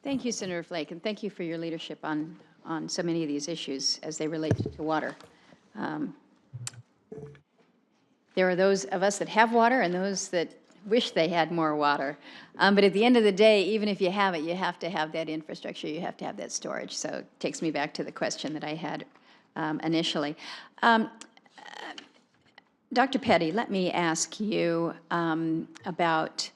Thank you, Senator Flake, and thank you for your leadership on so many of these issues as they relate to water. There are those of us that have water and those that wish they had more water. But at the end of the day, even if you have it, you have to have that infrastructure, you have to have that storage. So it takes me back to the question that I had initially. Dr. Petty, let me ask you about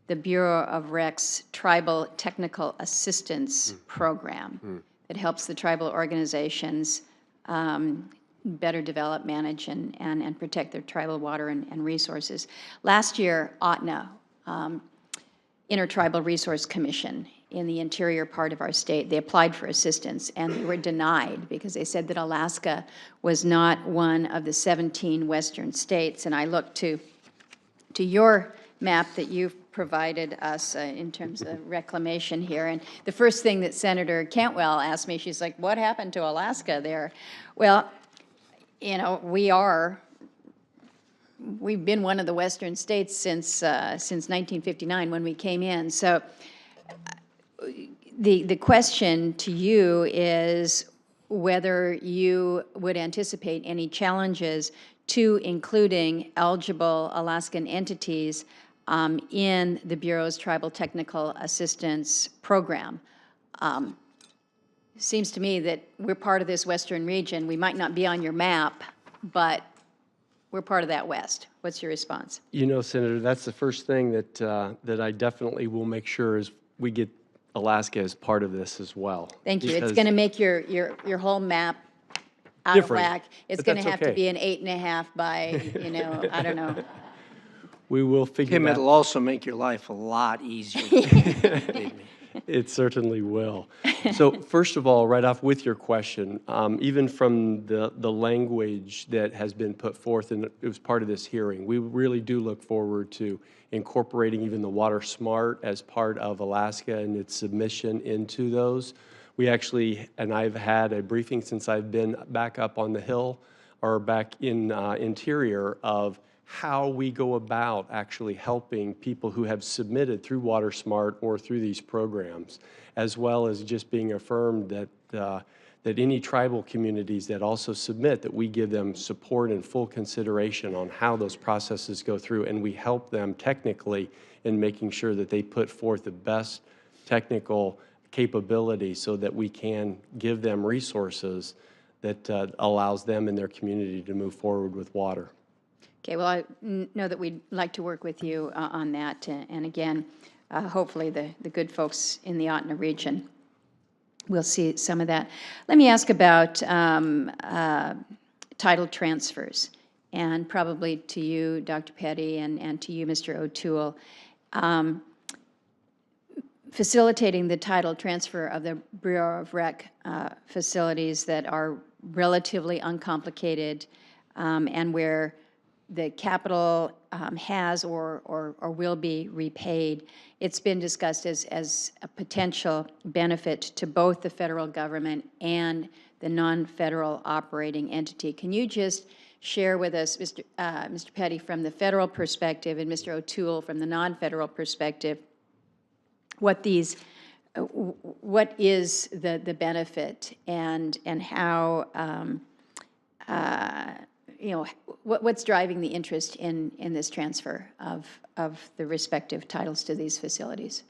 the Bureau of Rec's Tribal Technical Assistance Program that helps the tribal organizations better develop, manage, and protect their tribal water and resources. Last year, OTNA, Intertribal Resource Commission in the interior part of our state, they applied for assistance and they were denied because they said that Alaska was not one of the 17 western states. And I looked to your map that you've provided us in terms of reclamation here. And the first thing that Senator Cantwell asked me, she's like, what happened to Alaska there? Well, you know, we've been one of the western states since 1959 when we came in. So the question to you is whether you would anticipate any challenges to including eligible Alaskan entities in the Bureau's Tribal Technical Assistance Program. Seems to me that we're part of this western region. We might not be on your map, but we're part of that West. What's your response? You know, Senator, that's the first thing that I definitely will make sure is we get Alaska as part of this as well. Thank you. It's going to make your whole map out of whack. It's going to have to be an 8.5 by, you know, I don't know. We will figure Kim, that. it'll also make your life a lot easier. It certainly will. So first of all, right off with your question, even from the language that has been put forth, and it was part of this hearing, we really do look forward to incorporating even the Water Smart as part of Alaska and its submission into those. We actually, and I've had a briefing since I've been back up on the Hill or back in interior of how we go about actually helping people who have submitted through Water Smart or through these programs, as well as just being affirmed that that any tribal communities that also submit, that we give them support and full consideration on how those processes go through, and we help them technically in making sure that they put forth the best technical capability so that we can give them resources that allows them and their community to move forward with water. Okay, well, I know that we'd like to work with you on that, and again, hopefully the good folks in the OTNA region will see some of that. Let me ask about title transfers, and probably to you, Dr. Petty, and to you, Mr. O'Toole. Facilitating the title transfer of the Bureau of Rec facilities that are relatively uncomplicated and where the capital has or will be repaid. It's been discussed as a potential benefit to both the federal government and the non-federal operating entity. Can you just share with us, Mr. Petty, from the federal perspective and Mr. O'Toole from the non-federal perspective, what is the benefit and how you know, what's driving the interest in this transfer of the respective titles to these facilities?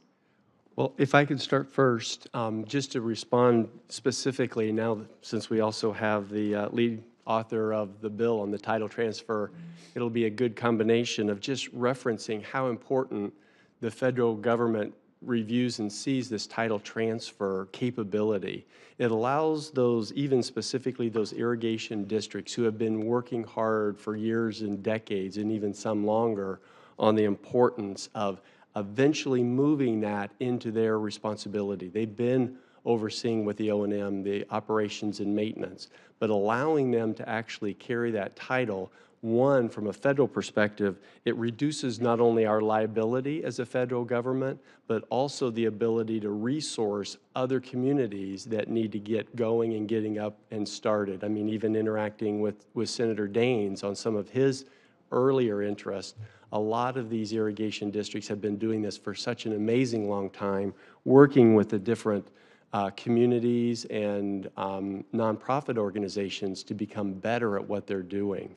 Well, if I could start first, just to respond specifically now, since we also have the lead author of the bill on the title transfer, it'll be a good combination of just referencing how important the federal government reviews and sees this title transfer capability. It allows those, even specifically those irrigation districts who have been working hard for years and decades and even some longer on the importance of eventually moving that into their responsibility. They've been overseeing with the O&M, the operations and maintenance, but allowing them to actually carry that title. One, from a federal perspective, it reduces not only our liability as a federal government, but also the ability to resource other communities that need to get going and getting up and started. I mean, even interacting with Senator Daines on some of his earlier interest, a lot of these irrigation districts have been doing this for such an amazing long time, working with the different communities and nonprofit organizations to become better at what they're doing.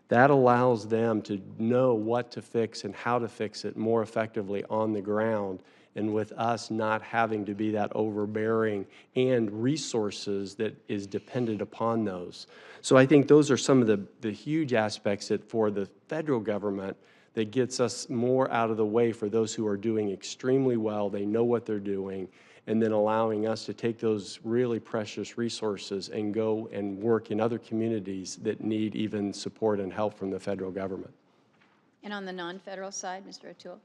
That allows them to know what to fix and how to fix it more effectively on the ground, and with us not having to be that overbearing and resources that is dependent upon those. So I think those are some of the huge aspects that for the federal government that gets us more out of the way for those who are doing extremely well, they know what they're doing, and then allowing us to take those really precious resources and go and work in other communities that need even support and help from the federal government. And on the non-federal side, Mr. O'Toole?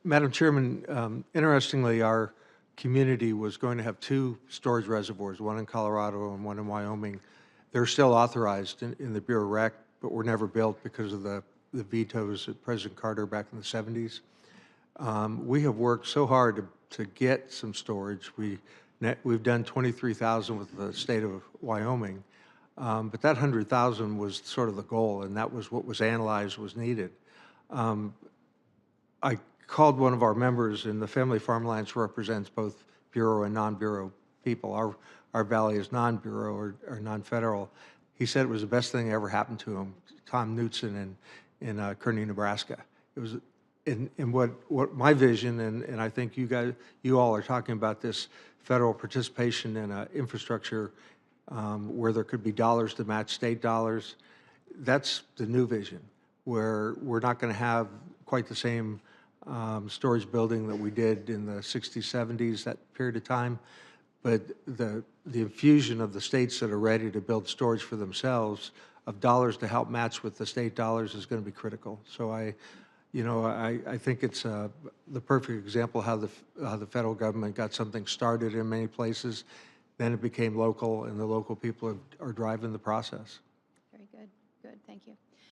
Madam Chairman, interestingly, our community was going to have 2 storage reservoirs, one in Colorado and one in Wyoming. They're still authorized in the Bureau of Rec, but were never built because of the vetoes of President Carter back in the 70s. We have worked so hard to get some storage. We've done 23,000 with the state of Wyoming, but that 100,000 was sort of the goal, and that was what was analyzed was needed. I called one of our members, and the Family Farm Alliance represents both Bureau and non-Bureau people. Our valley is non-Bureau or non-federal. He said it was the best thing that ever happened to him, Tom Knutson in Kearney, Nebraska. It was in what my vision, and I think you all are talking about this federal participation in infrastructure where there could be dollars to match state dollars. That's the new vision, where we're not going to have quite the same storage building that we did in the 60s, 70s, that period of time, but the infusion of the states that are ready to build storage for themselves of dollars to help match with the state dollars is going to be critical. So I think it's the perfect example how the federal government got something started in many places, then it became local, and the local people are driving the process. Very good. Good. Thank you.